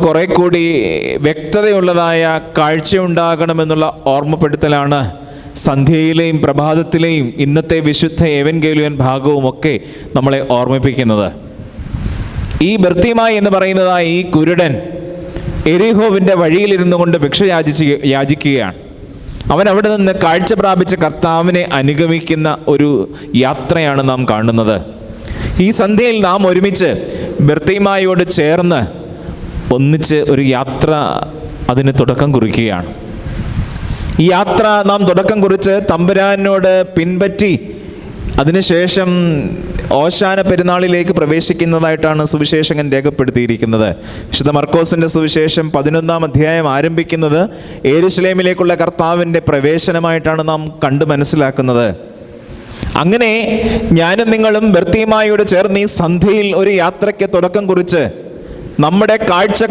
കുറെ കൂടി വ്യക്തതയുള്ളതായ കാഴ്ചയുണ്ടാകണമെന്നുള്ള ഓർമ്മപ്പെടുത്തലാണ് സന്ധ്യയിലെയും പ്രഭാതത്തിലെയും ഇന്നത്തെ വിശുദ്ധ എവൻഗേലിയൻ ഭാഗവുമൊക്കെ നമ്മളെ ഓർമ്മിപ്പിക്കുന്നത്. ഈ ബർത്തിമായി എന്ന് പറയുന്നതായ ഈ കുരുടൻ എരിഹോവിൻ്റെ വഴിയിലിരുന്നു കൊണ്ട് ഭിക്ഷ യാചിക്കുകയാണ്. അവൻ അവിടെ നിന്ന് കാഴ്ച പ്രാപിച്ച കർത്താവിനെ അനുഗമിക്കുന്ന ഒരു യാത്രയാണ് നാം കാണുന്നത്. ഈ സന്ധ്യയിൽ നാം ഒരുമിച്ച് ബർത്തിമായോട് ചേർന്ന് ഒന്നിച്ച് ഒരു യാത്ര അതിന് തുടക്കം കുറിക്കുകയാണ്. ഈ യാത്ര നാം തുടക്കം കുറിച്ച് തമ്പുരാനോട് പിൻപറ്റി അതിനുശേഷം ഓശാന പെരുന്നാളിലേക്ക് പ്രവേശിക്കുന്നതായിട്ടാണ് സുവിശേഷകൻ രേഖപ്പെടുത്തിയിരിക്കുന്നത്. വിശുദ്ധ മർക്കോസിൻ്റെ സുവിശേഷം 11-ാം അധ്യായം ആരംഭിക്കുന്നത് യെരൂശലേമിലേക്കുള്ള കർത്താവിൻ്റെ പ്രവേശനമായിട്ടാണ് നാം കണ്ടു മനസ്സിലാക്കുന്നത്. അങ്ങനെ ഞാനും നിങ്ങളും ബർത്തിമായോട് ചേർന്ന് ഈ സന്ധ്യയിൽ ഒരു യാത്രയ്ക്ക് തുടക്കം കുറിച്ച് നമ്മുടെ കാഴ്ച